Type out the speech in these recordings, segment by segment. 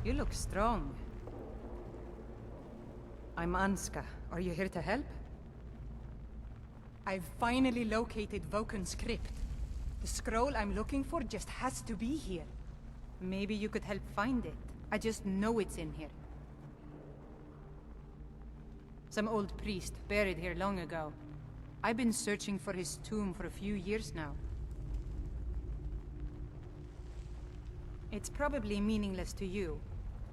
You look strong. I'm Anska. Are you here to help? I've finally located Voken's crypt. The scroll I'm looking for just has to be here. Maybe you could help find it. I just know it's in here. Some old priest buried here long ago. I've been searching for his tomb for a few years now. It's probably meaningless to you,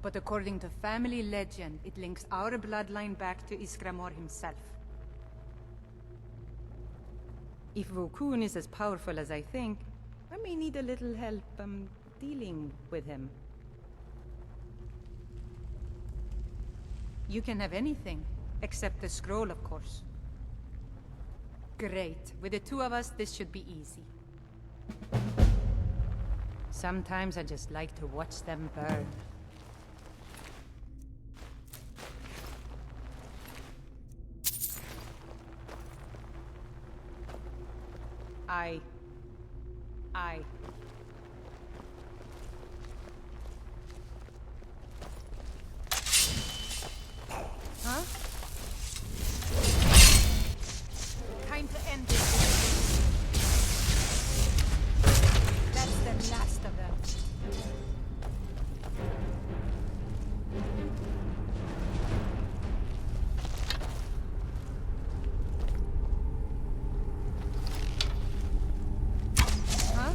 but according to family legend, it links our bloodline back to Iskramor himself. If Vokun is as powerful as I think, I may need a little help, dealing with him. You can have anything, except the scroll, of course. Great. With the two of us, this should be easy. Sometimes I just like to watch them burn. I... Huh? Time to end this. That's the last of them. Huh?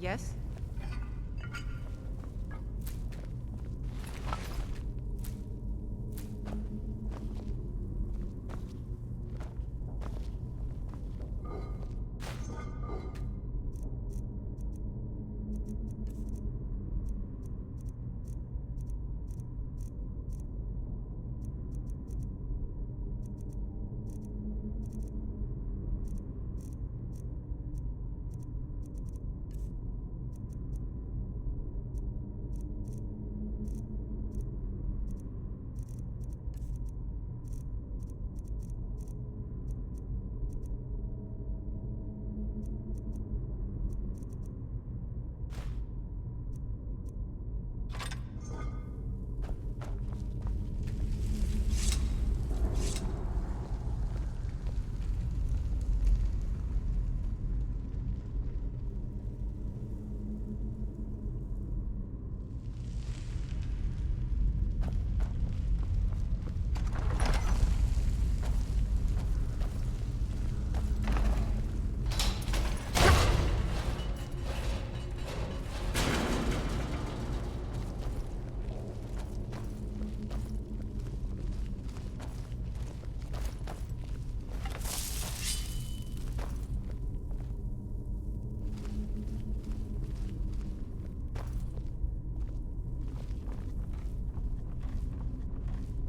Yes?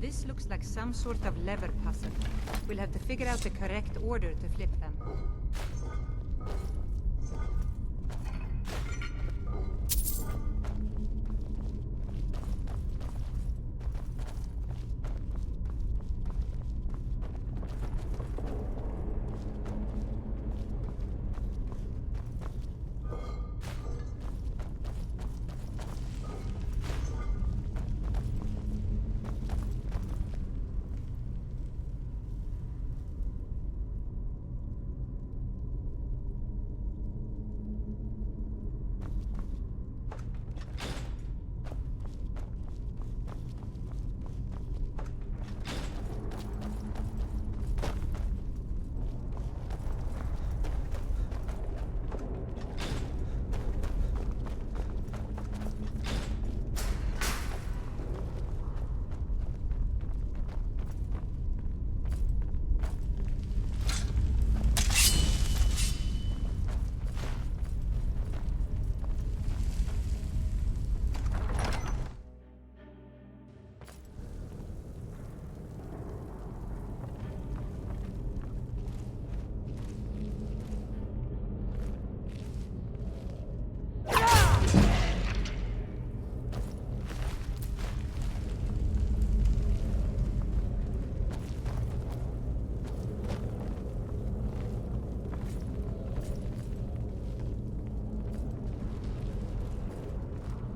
This looks like some sort of lever puzzle. We'll have to figure out the correct order to flip them.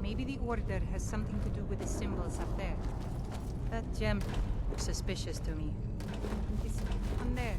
Maybe the order has something to do with the symbols up there. That gem looks suspicious to me. It's on there.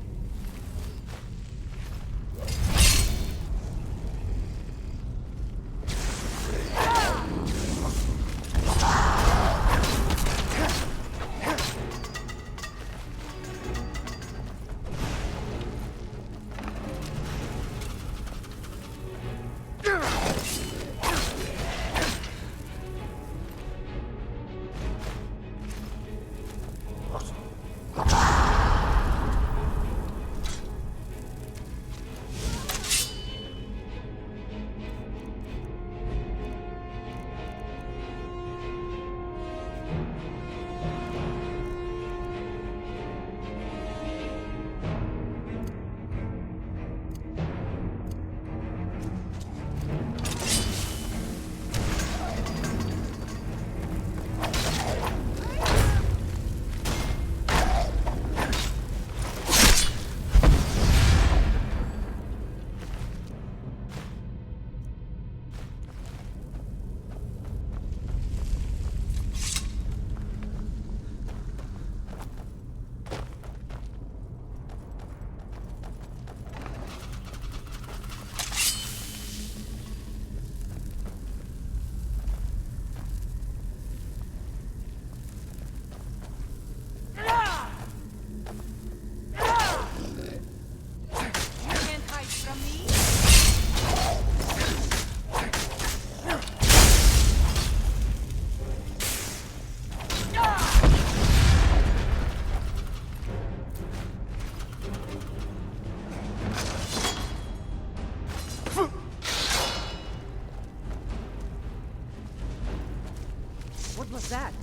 that?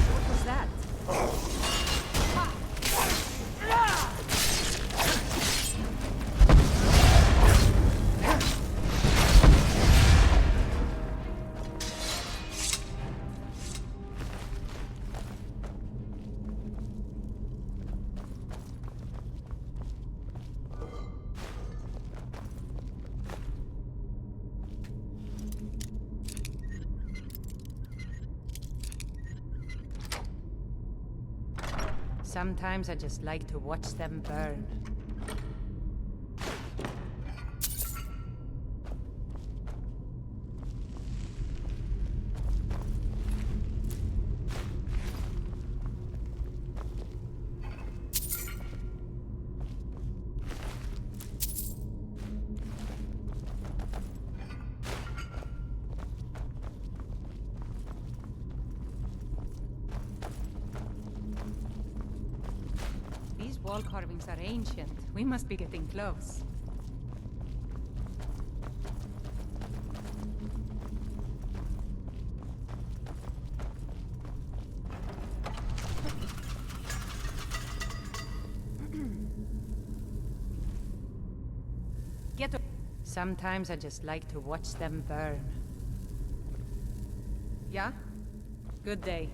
What was that? Sometimes I just like to watch them burn. These wall carvings are ancient. We must be getting close. Sometimes I just like to watch them burn. Yeah? Good day.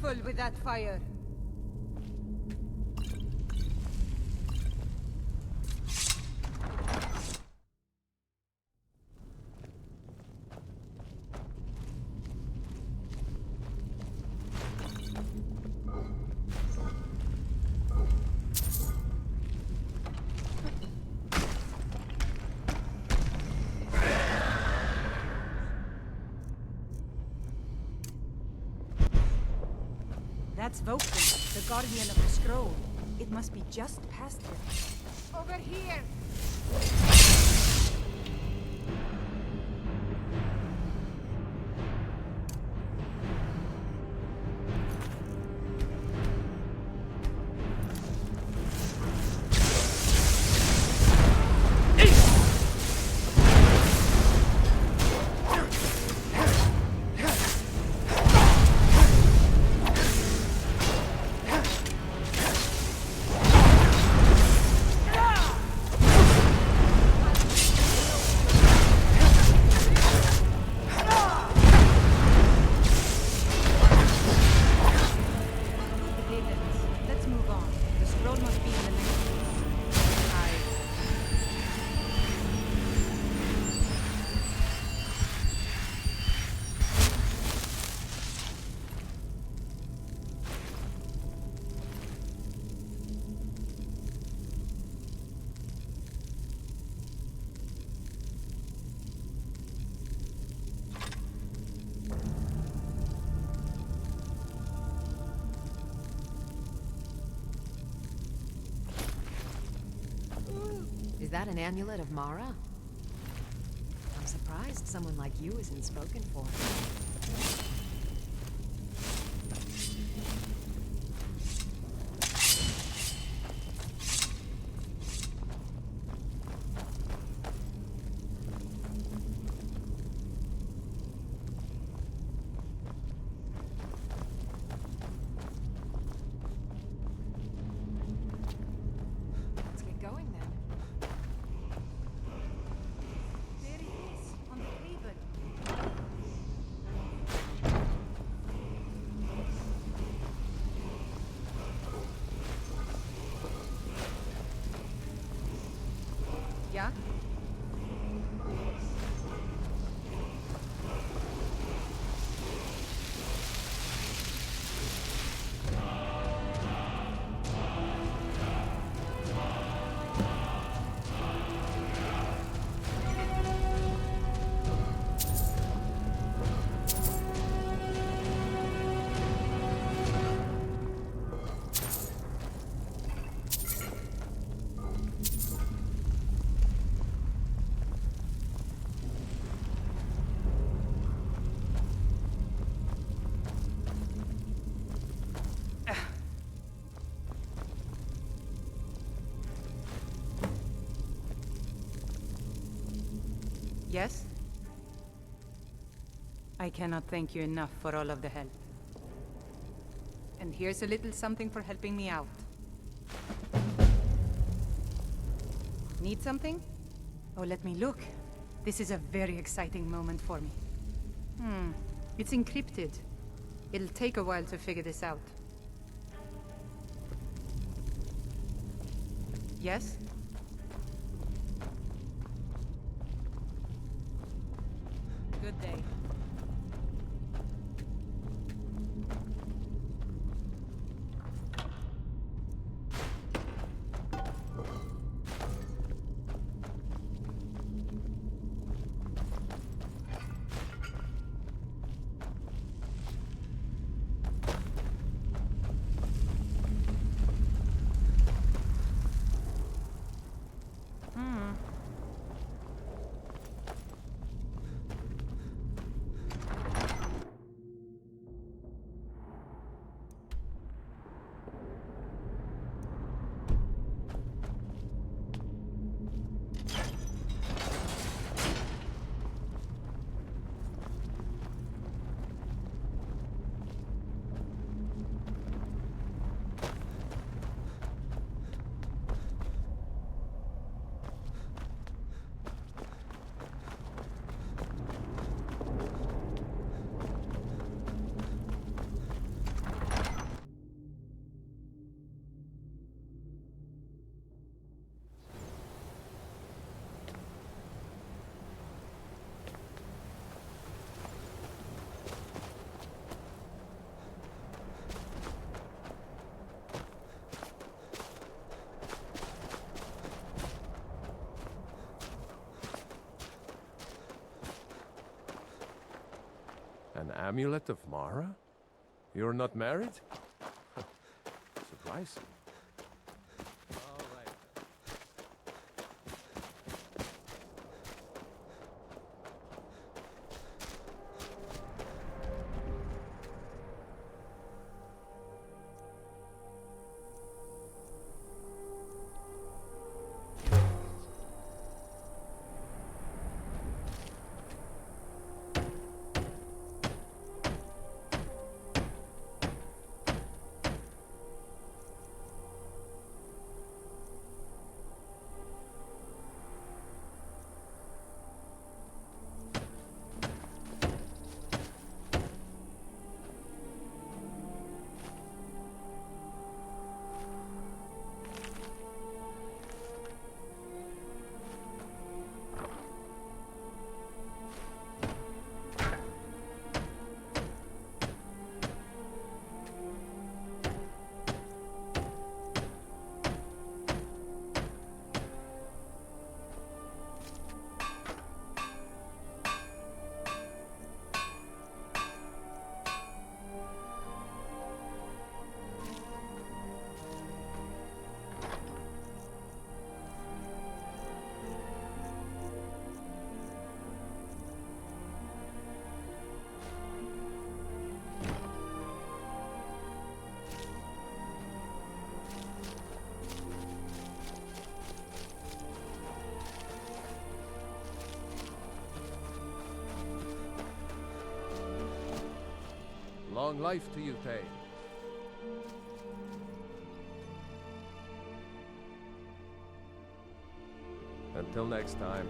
careful with that fire. That's Vulcan, the guardian of the scroll. It must be just past here. Over here! Is that an amulet of Mara? I'm surprised someone like you isn't spoken for. Let's get going then. There it is, on the table. Yeah? Yes? I cannot thank you enough for all of the help. And here's a little something for helping me out. Need something? Oh, let me look. This is a very exciting moment for me. It's encrypted. It'll take a while to figure this out. Yes? Good day. amulet of Mara? You're not married? Surprising. All right. Long life to you, Thane. Until next time.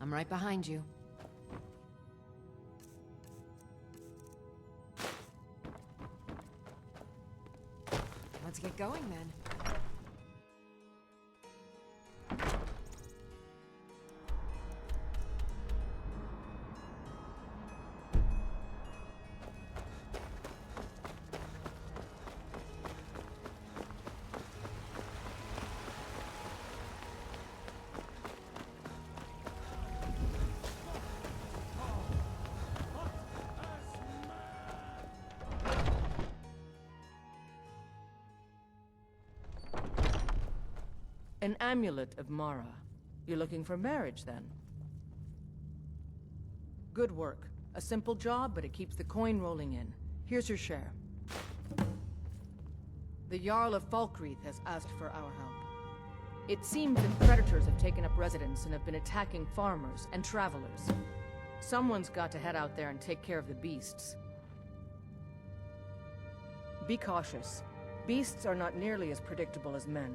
I'm right behind you. Let's get going then. An amulet of Mara. You're looking for marriage, then? Good work. A simple job, but it keeps the coin rolling in. Here's your share. The Jarl of Falkreath has asked for our help. It seems that predators have taken up residence and have been attacking farmers and travelers. Someone's got to head out there and take care of the beasts. Be cautious. Beasts are not nearly as predictable as men.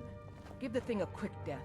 Give the thing a quick death.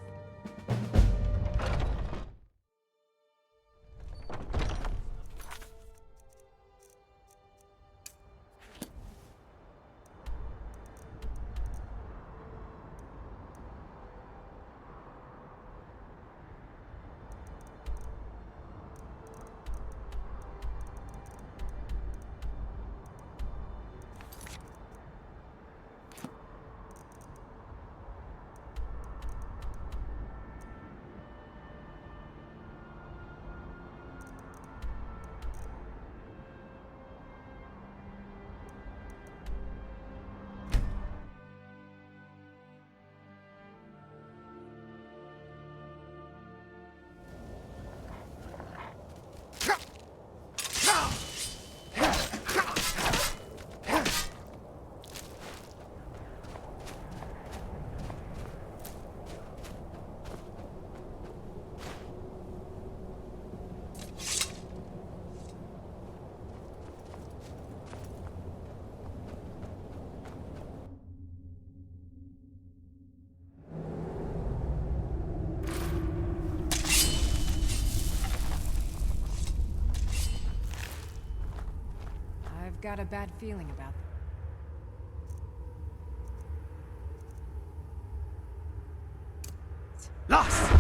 I've got a bad feeling about Lost!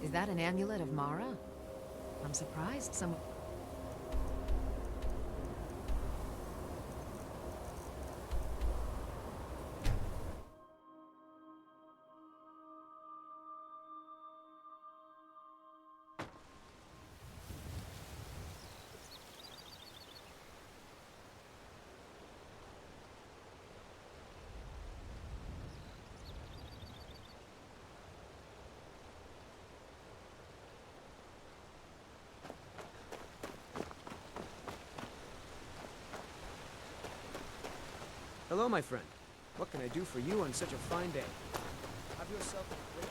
Is that an amulet of Mara? I'm surprised some... Hello, my friend. What can I do for you on such a fine day? Have yourself a great...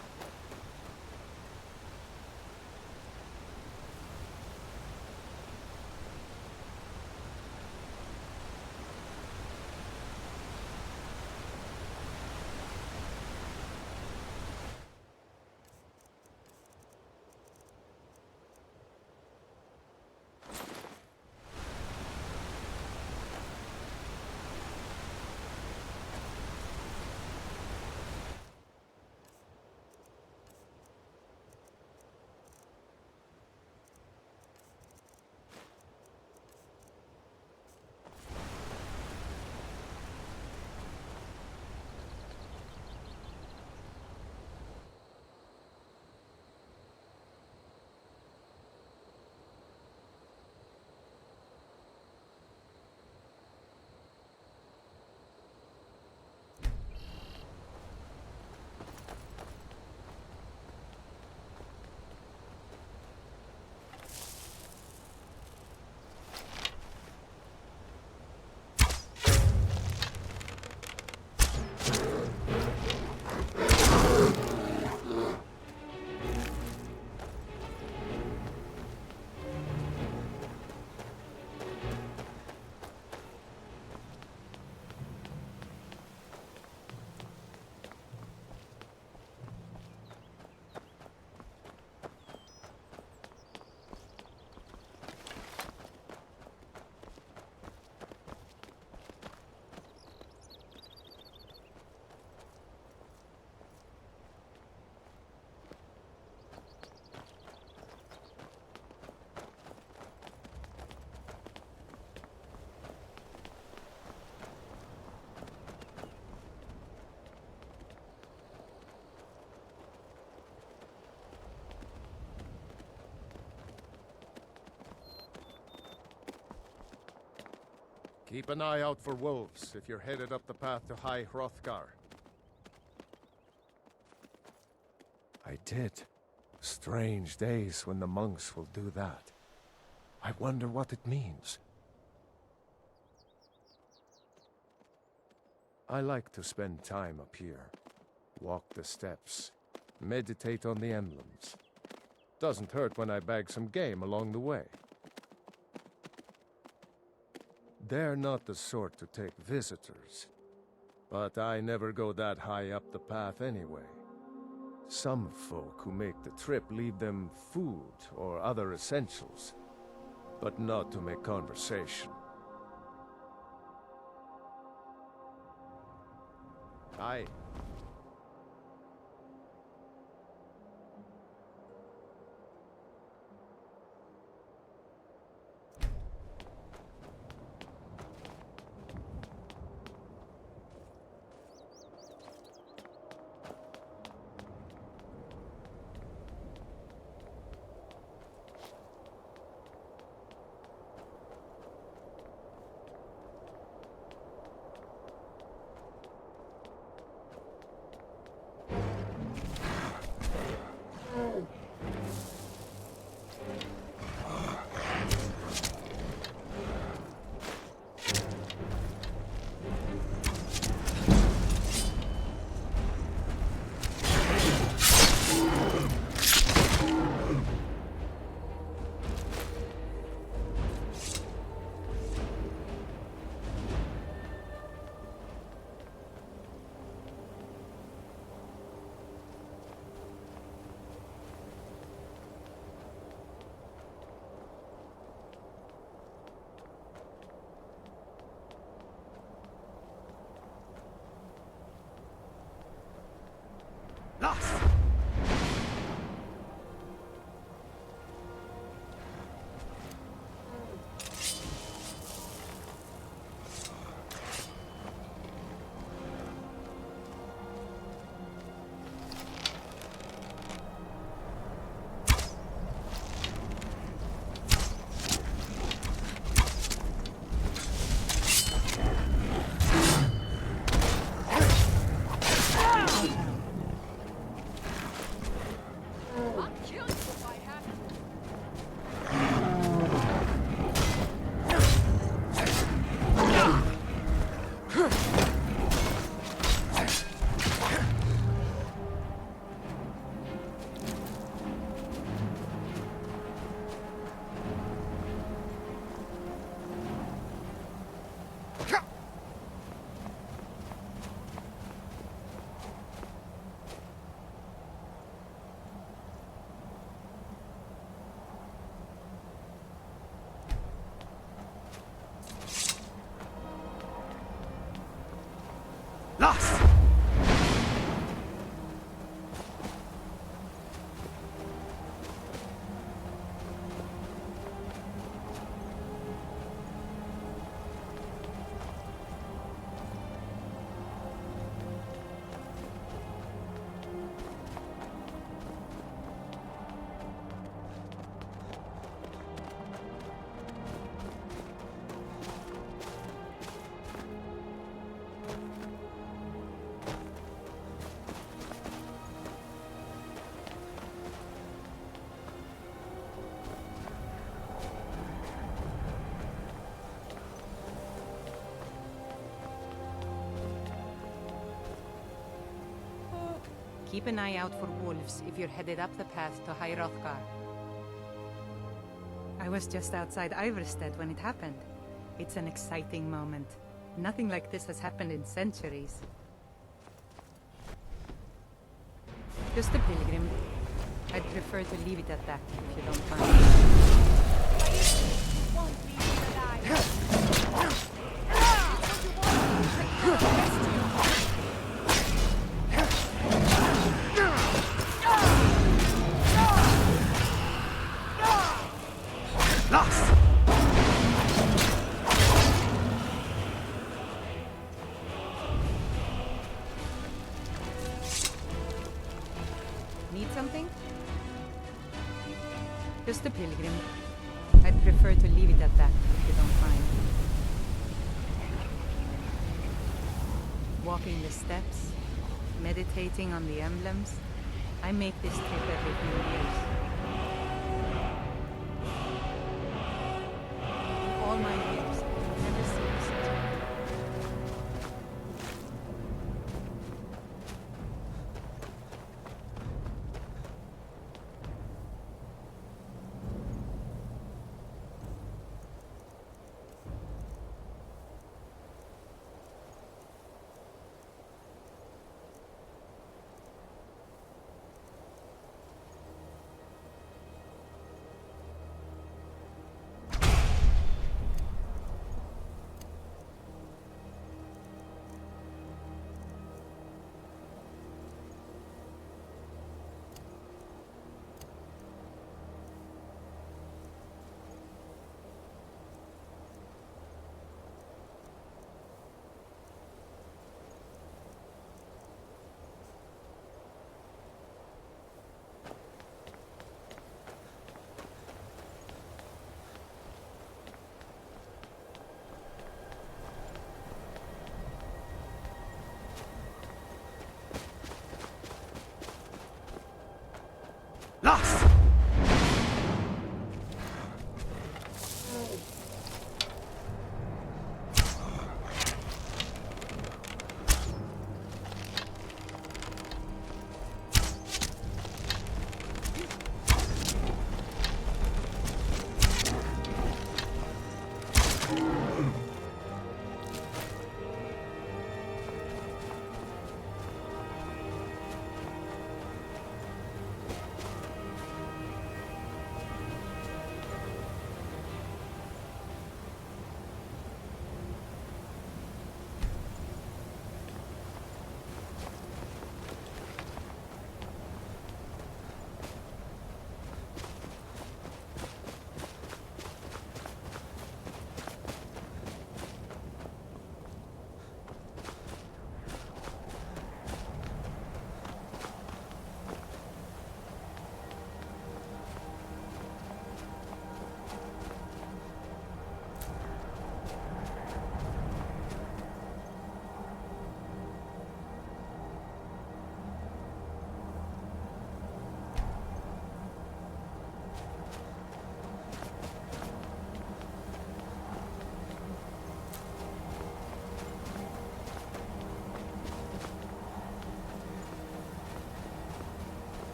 Keep an eye out for wolves if you're headed up the path to High Hrothgar. I did. Strange days when the monks will do that. I wonder what it means. I like to spend time up here. Walk the steps. Meditate on the emblems. Doesn't hurt when I bag some game along the way. They're not the sort to take visitors. But I never go that high up the path anyway. Some folk who make the trip leave them food or other essentials, but not to make conversation. Aye. keep an eye out for wolves if you're headed up the path to High Hrothgar. I was just outside Iverstead when it happened. It's an exciting moment. Nothing like this has happened in centuries. Just a pilgrim. I'd prefer to leave it at that, if you don't mind. Need something? Just a pilgrim. I'd prefer to leave it at that, if you don't mind. Walking the steps, meditating on the emblems. I make this trip every few years. In all my years, I've never seen such a... Lost!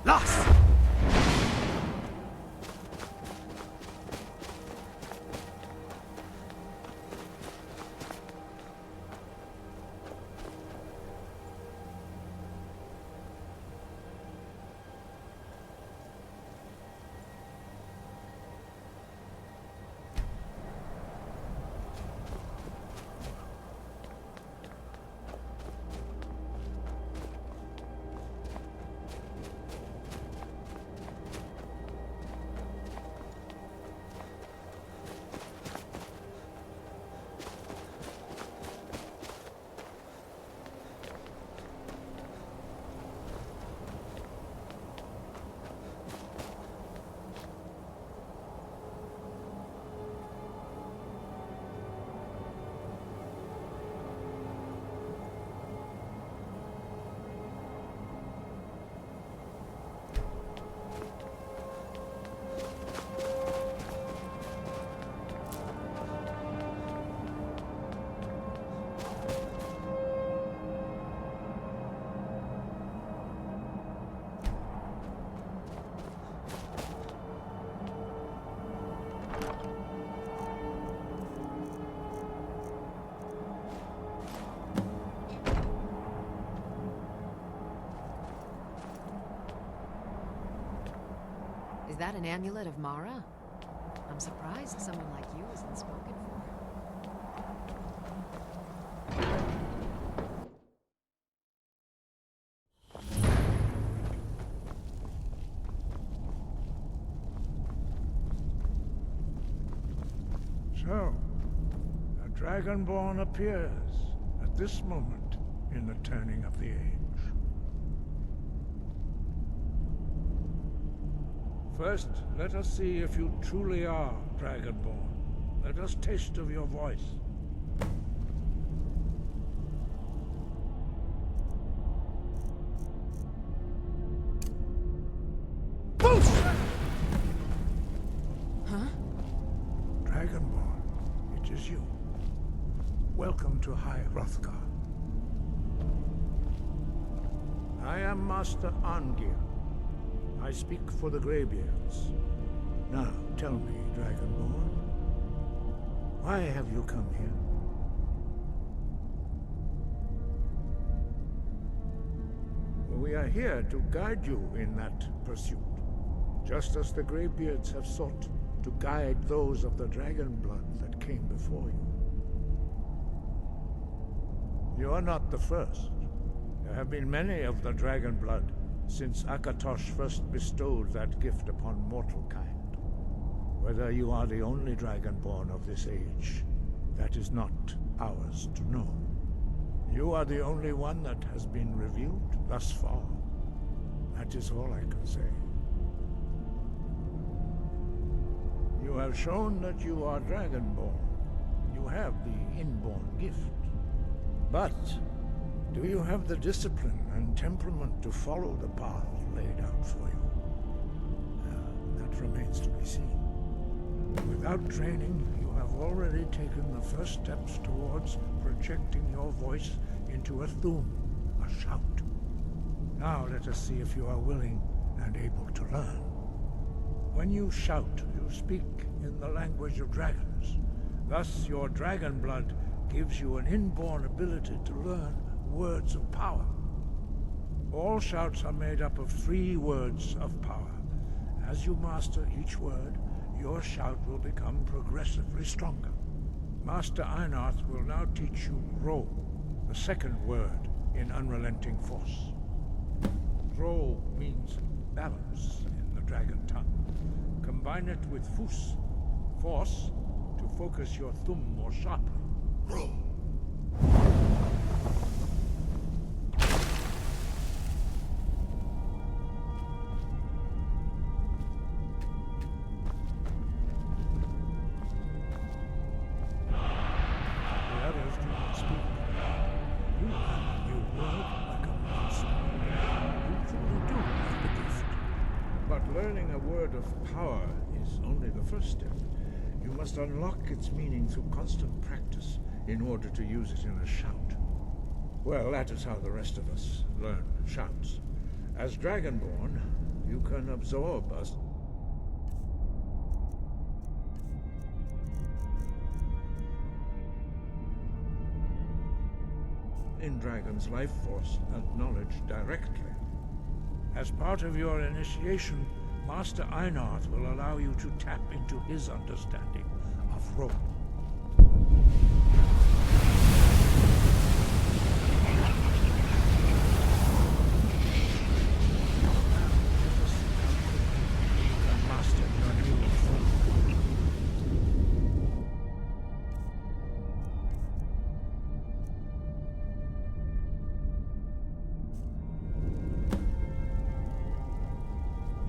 Lost! Is that an amulet of Mara? I'm surprised someone like you isn't spoken for. So, a Dragonborn appears at this moment in the turning of the age. First, let us see if you truly are Dragonborn. Let us taste of your voice. Huh? Dragonborn, it is you. Welcome to High Hrothgar. I am Master Arngir. I speak for the Greybeards. Now, tell me, Dragonborn, why have you come here? We are here to guide you in that pursuit, just as the Greybeards have sought to guide those of the dragon blood that came before you. You are not the first. There have been many of the dragon blood since Akatosh first bestowed that gift upon mortal kind. Whether you are the only Dragonborn of this age, that is not ours to know. You are the only one that has been revealed thus far. That is all I can say. You have shown that you are Dragonborn. You have the inborn gift. But do you have the discipline and temperament to follow the path laid out for you? That remains to be seen. Without training, you have already taken the first steps towards projecting your voice into a thum, a shout. Now let us see if you are willing and able to learn. When you shout, you speak in the language of dragons. Thus, your dragon blood gives you an inborn ability to learn words of power. All shouts are made up of 3 words of power. As you master each word, your shout will become progressively stronger. Master Einarth will now teach you Ro, the second word in Unrelenting Force. Ro means balance in the dragon tongue. Combine it with Fus, force, to focus your thumb more sharply. Ro. Power is only the first step. You must unlock its meaning through constant practice in order to use it in a shout. Well, that is how the rest of us learn shouts. As Dragonborn, you can absorb us. In Dragon's life force and knowledge directly. As part of your initiation, Master Einarth will allow you to tap into his understanding of Ro. Master your new form.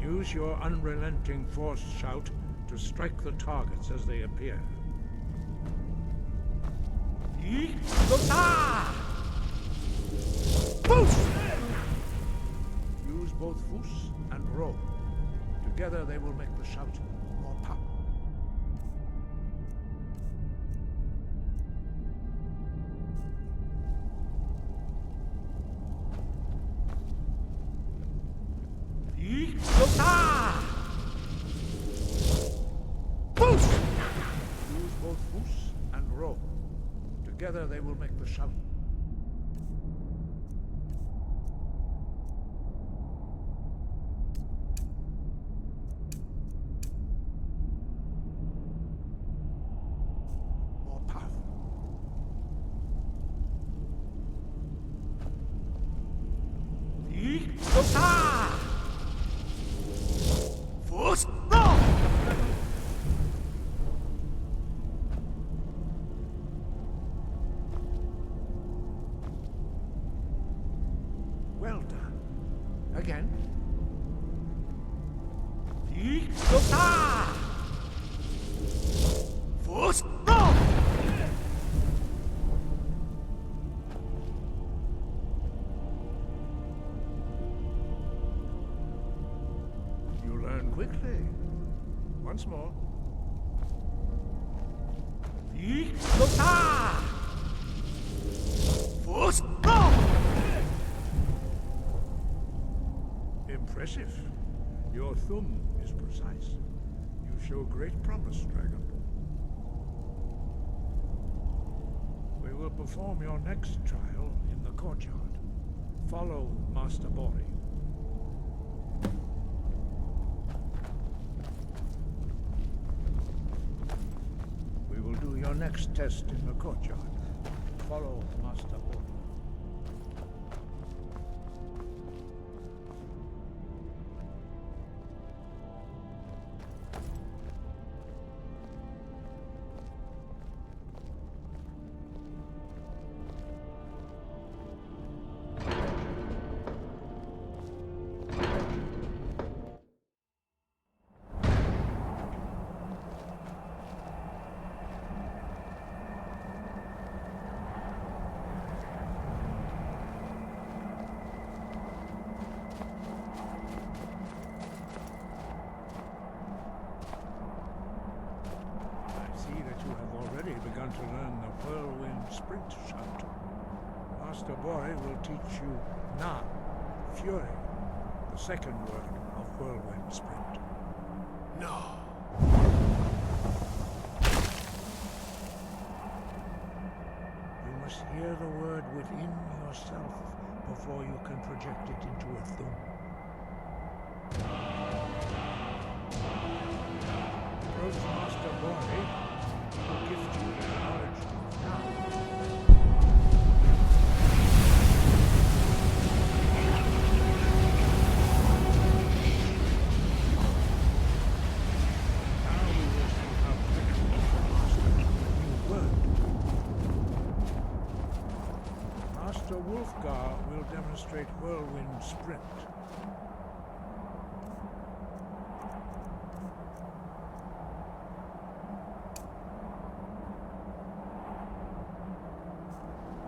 Use your unrelenting force shout to strike the targets as they appear. Use both Fus and Ro. Together they will make the shout more powerful. Use both Fus and Ro. Together they will make the shout. You learn quickly. Once more. Impressive. Your thumb is precise. You show great promise, Dragonborn. We will perform your next trial in the courtyard. Follow Master Bori. We will do your next test in the courtyard. Follow Master Bori. Begun to learn the whirlwind sprint shout. Master Bori will teach you Na, Fury, the second word of whirlwind sprint. No. You must hear the word within yourself before you can project it into a thum. Approach Master Bori. Will gift you the knowledge of now. Now we will see how quickly you can master the new word. Master Wolfgar will demonstrate whirlwind sprint.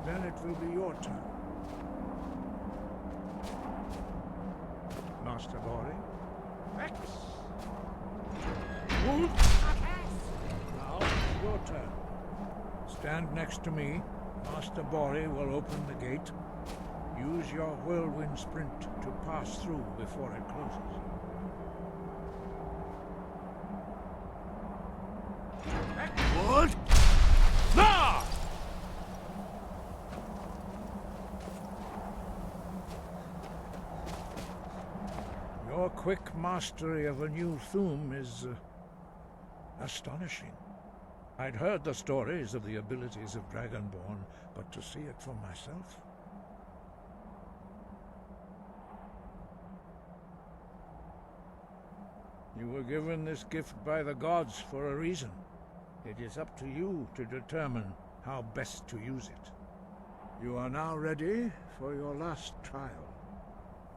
Then it will be your turn. Master Bori. Rex! Now, your turn. Stand next to me. Master Bori will open the gate. Use your whirlwind sprint to pass through before it closes. What? Now! Your quick mastery of a new thum is astonishing. I'd heard the stories of the abilities of Dragonborn, but to see it for myself... You were given this gift by the gods for a reason. It is up to you to determine how best to use it. You are now ready for your last trial.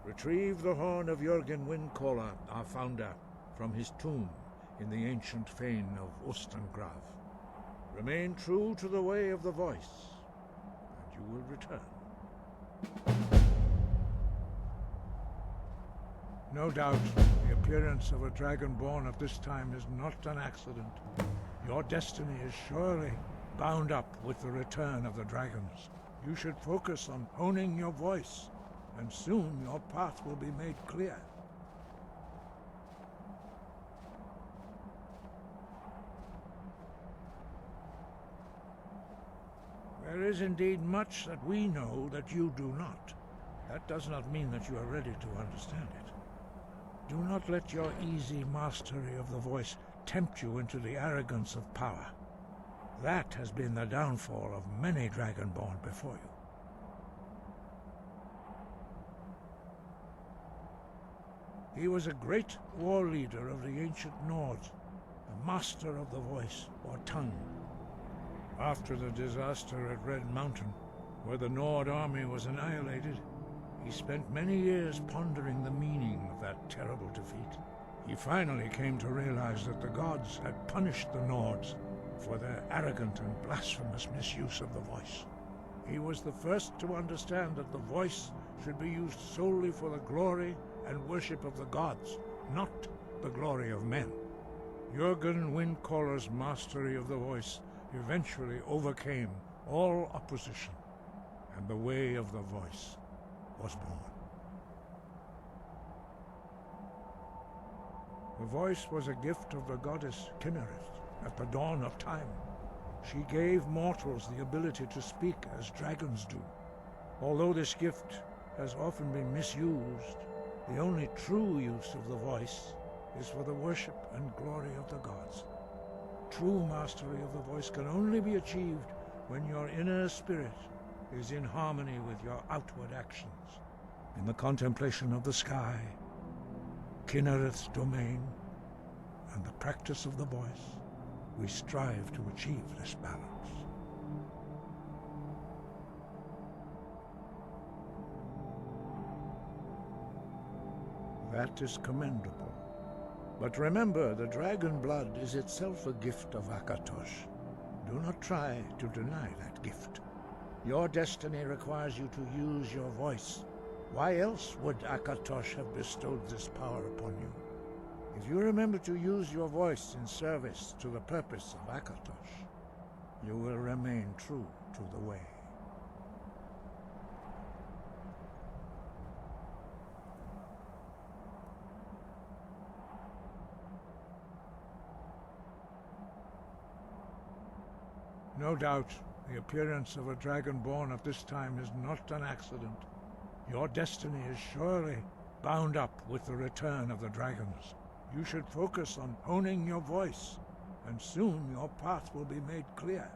Retrieve the horn of Jürgen Windcaller, our founder, from his tomb in the ancient fane of Ustengrav. Remain true to the way of the voice, and you will return. No doubt, the appearance of a Dragonborn at this time is not an accident. Your destiny is surely bound up with the return of the dragons. You should focus on honing your voice, and soon your path will be made clear. There is indeed much that we know that you do not. That does not mean that you are ready to understand it. Do not let your easy mastery of the voice tempt you into the arrogance of power. That has been the downfall of many Dragonborn before you. He was a great war leader of the ancient Nords, a master of the voice, or tongue. After the disaster at Red Mountain, where the Nord army was annihilated, he spent many years pondering the meaning of that terrible defeat. He finally came to realize that the gods had punished the Nords for their arrogant and blasphemous misuse of the voice. He was the first to understand that the voice should be used solely for the glory and worship of the gods, not the glory of men. Jurgen Windcaller's mastery of the voice eventually overcame all opposition, and the way of the voice was born. The voice was a gift of the goddess Kinnereth at the dawn of time. She gave mortals the ability to speak as dragons do. Although this gift has often been misused, the only true use of the voice is for the worship and glory of the gods. True mastery of the voice can only be achieved when your inner spirit is in harmony with your outward actions. In the contemplation of the sky, Kinnereth's domain, and the practice of the voice, we strive to achieve this balance. That is commendable. But remember, the dragon blood is itself a gift of Akatosh. Do not try to deny that gift. Your destiny requires you to use your voice. Why else would Akatosh have bestowed this power upon you? If you remember to use your voice in service to the purpose of Akatosh, you will remain true to the way. No doubt, the appearance of a dragon born at this time is not an accident. Your destiny is surely bound up with the return of the dragons. You should focus on honing your voice, and soon your path will be made clear.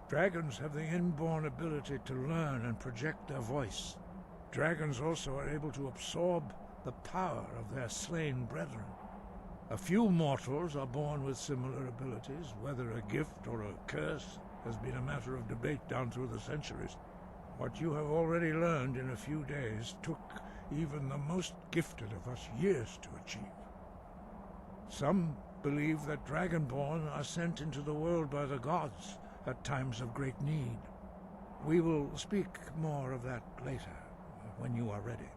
Dragons have the inborn ability to learn and project their voice. Dragons also are able to absorb the power of their slain brethren. A few mortals are born with similar abilities. Whether a gift or a curse has been a matter of debate down through the centuries. What you have already learned in a few days took even the most gifted of us years to achieve. Some believe that Dragonborn are sent into the world by the gods at times of great need. We will speak more of that later, when you are ready.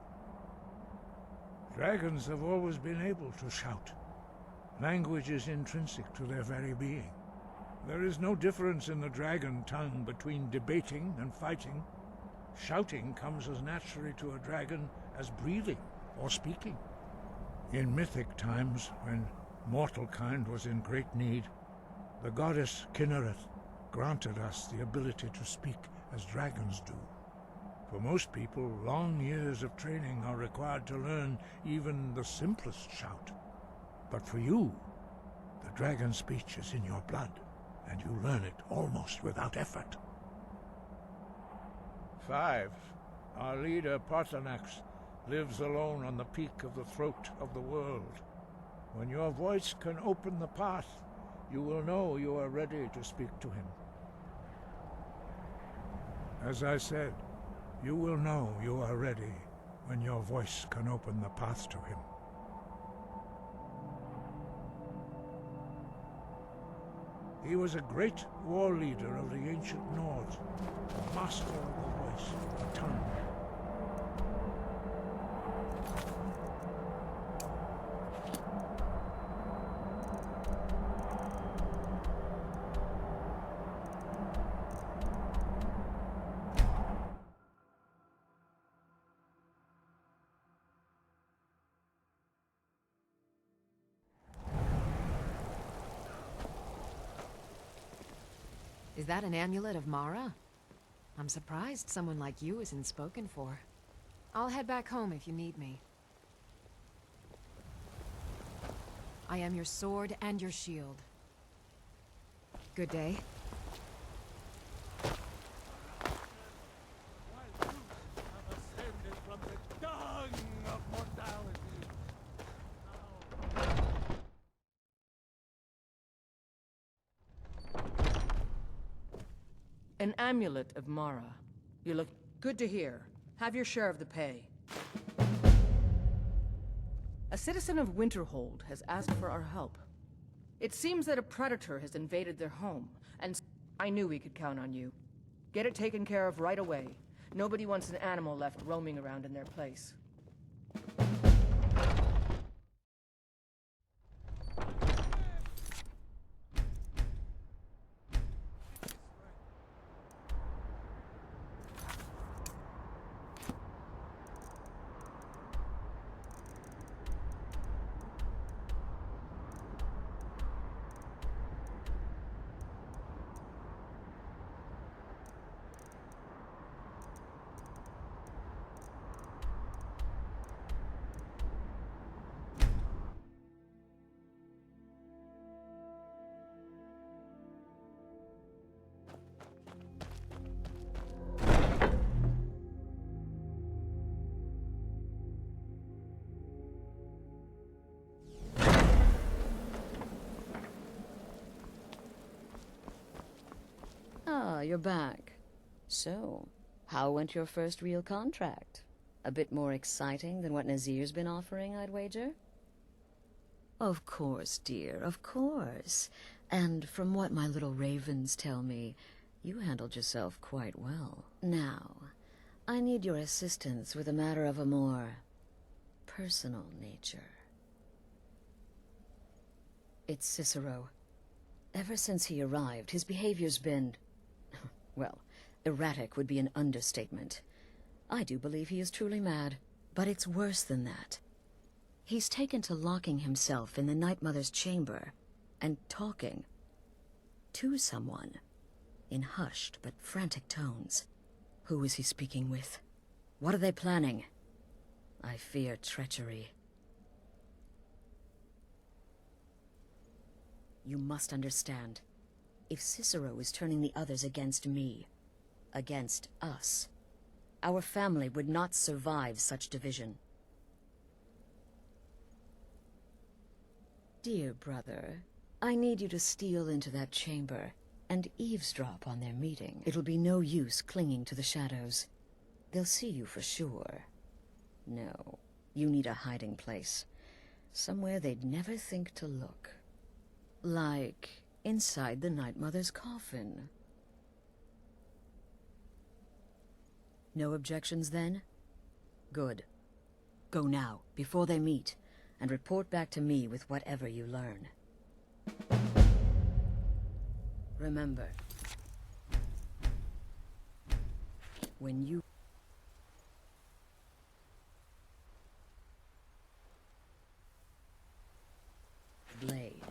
Dragons have always been able to shout. Language is intrinsic to their very being. There is no difference in the dragon tongue between debating and fighting. Shouting comes as naturally to a dragon as breathing or speaking. In mythic times, when mortal kind was in great need, the goddess Kinnereth granted us the ability to speak as dragons do. For most people, long years of training are required to learn even the simplest shout. But for you, the dragon speech is in your blood, and you learn it almost without effort. 5. Our leader, Parthenax, lives alone on the peak of the throat of the world. When your voice can open the path, you will know you are ready to speak to him. As I said, you will know you are ready when your voice can open the path to him. He was a great war leader of the ancient Nords, a master of the voice, the tongue. Is that an amulet of Mara? I'm surprised someone like you isn't spoken for. I'll head back home if you need me. I am your sword and your shield. Good day. An amulet of Mara. You look good to hear. Have your share of the pay. A citizen of Winterhold has asked for our help. It seems that a predator has invaded their home, and I knew we could count on you. Get it taken care of right away. Nobody wants an animal left roaming around in their place. Ah, you're back. So, how went your first real contract? A bit more exciting than what Nazir's been offering, I'd wager? Of course, dear, of course. And from what my little ravens tell me, you handled yourself quite well. Now, I need your assistance with a matter of a more personal nature. It's Cicero. Ever since he arrived, his behavior's been... well, erratic would be an understatement. I do believe he is truly mad, but it's worse than that. He's taken to locking himself in the Night Mother's chamber and talking to someone in hushed but frantic tones. Who is he speaking with? What are they planning? I fear treachery. You must understand. If Cicero is turning the others against me, against us, our family would not survive such division. Dear brother, I need you to steal into that chamber and eavesdrop on their meeting. It'll be no use clinging to the shadows. They'll see you for sure. No, you need a hiding place. Somewhere they'd never think to look. Like inside the Night Mother's coffin. No objections then? Good. Go now, before they meet, and report back to me with whatever you learn. Remember, when you... blade.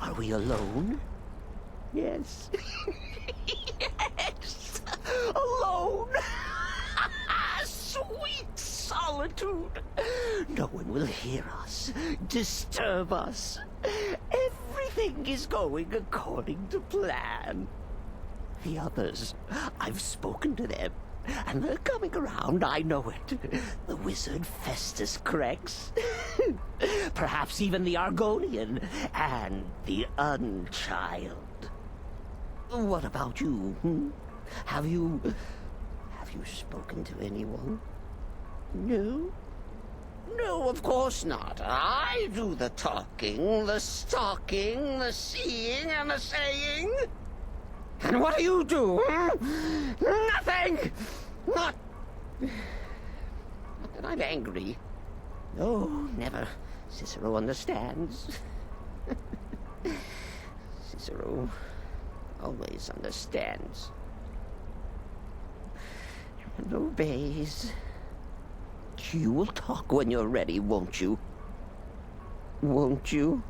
Are we alone? Yes. Yes! Alone! Sweet solitude! No one will hear us, disturb us. Everything is going according to plan. The others, I've spoken to them, and they're coming around, I know it. The wizard Festus Crex. Perhaps even the Argonian, and the Unchild. What about you? Have you spoken to anyone? No? No, of course not. I do the talking, the stalking, the seeing, and the saying. And what do you do? Nothing! Not that I'm angry. No, never. Cicero understands. Cicero always understands and obeys. You will talk when you're ready, won't you? Won't you?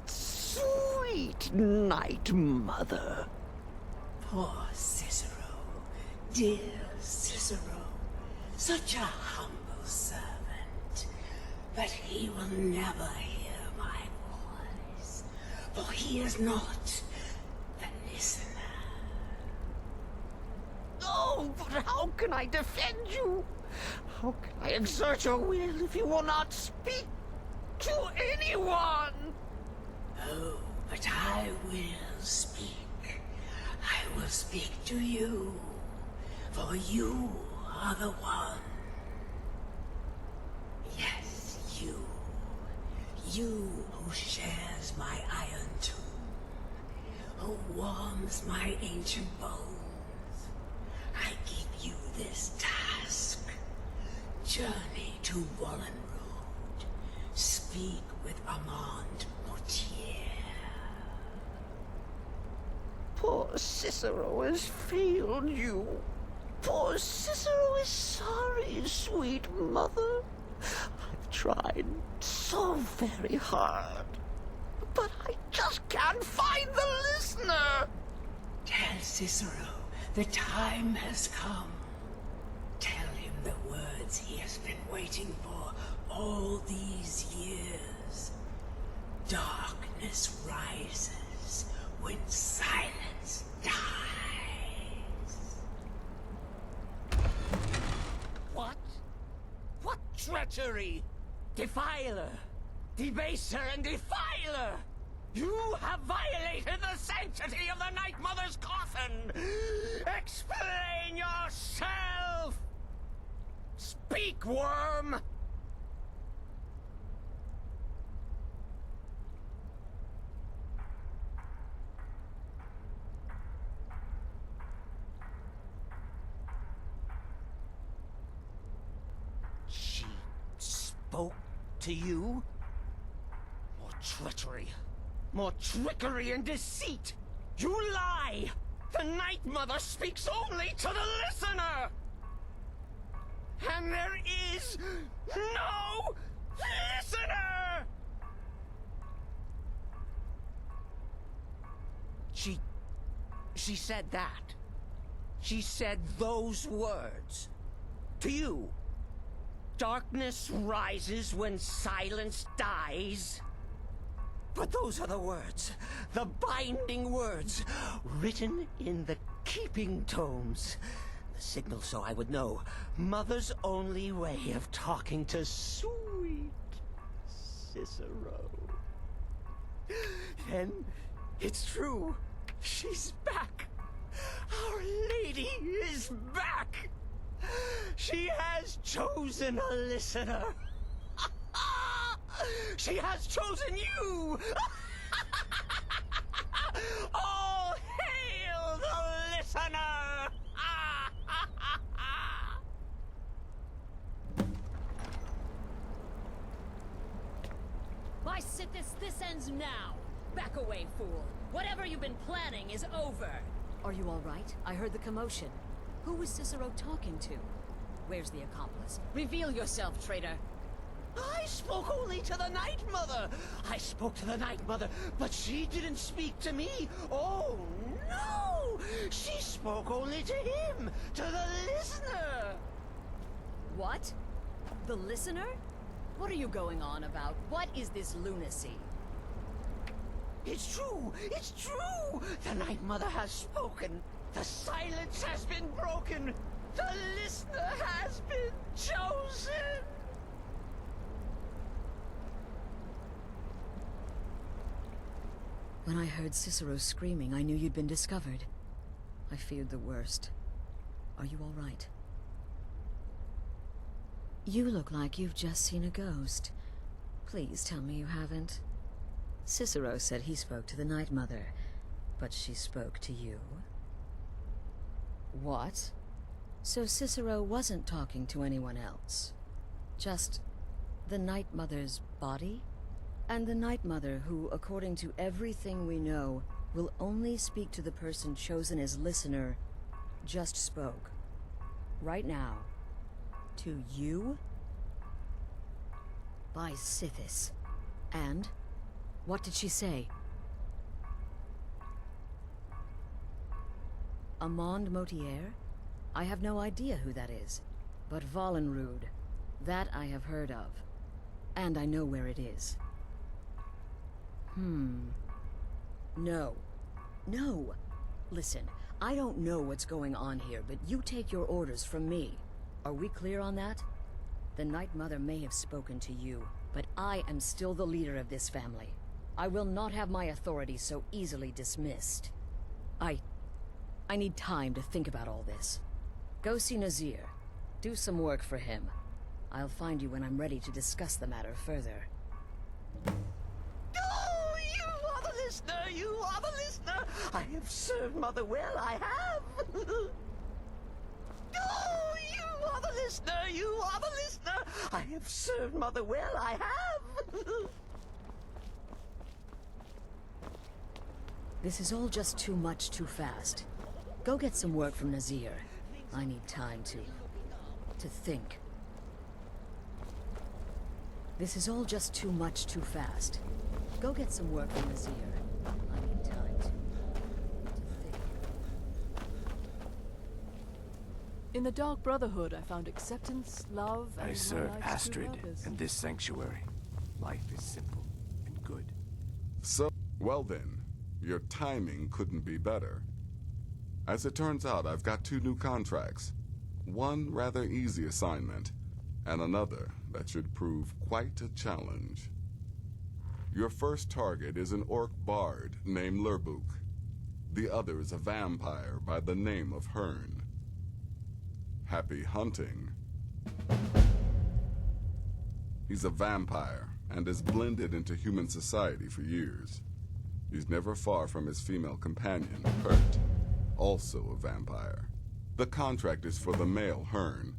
Sweet Night Mother. Poor Cicero. Dear Cicero. Such a humble servant. But he will never hear my voice. For he is not the listener. Oh, but how can I defend you? How can I exert your will if you will not speak to anyone? Oh, but I will speak. I will speak to you. For you are the one. Yes, you. You who shares my iron tomb. Who warms my ancient bones. I give you this task. Journey to Wallen Road. Speak with Armand Mortier. Poor Cicero has failed you. Poor Cicero is sorry, sweet mother. I've tried so very hard, but I just can't find the listener. Tell Cicero the time has come. Tell him the words he has been waiting for all these years. Darkness rises when silence dies. What? What treachery? Defiler! Debaser and defiler! You have violated the sanctity of the Night Mother's coffin! Explain yourself! Speak, worm! She spoke to you? More treachery. More trickery and deceit! You lie! The Night Mother speaks only to the listener! And there is no listener! She said that. She said those words. To you. Darkness rises when silence dies. But those are the words, the binding words, written in the keeping tomes. The signal so I would know. Mother's only way of talking to sweet Cicero. Then, it's true. She's back. Our Lady is back. She has chosen a listener. She has chosen you! All hail the listener! By Sithis, this ends now! Back away, fool! Whatever you've been planning is over! Are you all right? I heard the commotion. Who was Cicero talking to? Where's the accomplice? Reveal yourself, traitor! I spoke only to the Night Mother! I spoke to the Night Mother, but she didn't speak to me! Oh, no! She spoke only to him! To the listener! What? The listener? What are you going on about? What is this lunacy? It's true! It's true! The Night Mother has spoken! The silence has been broken! The listener has been chosen! When I heard Cicero screaming, I knew you'd been discovered. I feared the worst. Are you all right? You look like you've just seen a ghost. Please tell me you haven't. Cicero said he spoke to the Night Mother, but she spoke to you? What? So Cicero wasn't talking to anyone else? Just the Night Mother's body? And the Night Mother, who, according to everything we know, will only speak to the person chosen as listener, just spoke. Right now. To you? By Sithis. And? What did she say? Amand Motier? I have no idea who that is. But Valenrud, that I have heard of. And I know where it is. No. No! Listen, I don't know what's going on here, but you take your orders from me. Are we clear on that? The Night Mother may have spoken to you, but I am still the leader of this family. I will not have my authority so easily dismissed. I need time to think about all this. Go see Nazir. Do some work for him. I'll find you when I'm ready to discuss the matter further. Oh, you are the listener! You are the listener! I have served Mother well, I have! Oh, you are the listener! You are the listener! I have served Mother well, I have! This is all just too much too fast. Go get some work from Nazir. I need time to think. This is all just too much too fast. Go get some work from Nazir. I need time to think. In the Dark Brotherhood, I found acceptance, love, and I serve my life's true Astrid purpose. and this sanctuary. Life is simple and good. So, well then, your timing couldn't be better. As it turns out, I've got 2 new contracts. One rather easy assignment, and another that should prove quite a challenge. Your first target is an orc bard named Lurbuk. The other is a vampire by the name of Hearn. Happy hunting. He's a vampire and has blended into human society for years. He's never far from his female companion, Hurt, also a vampire. The contract is for the male Hearn,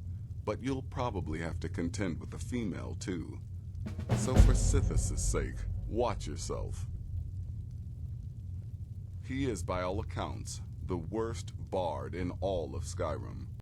but you'll probably have to contend with the female too. So for Sithis' sake, watch yourself. He is, by all accounts, the worst bard in all of Skyrim.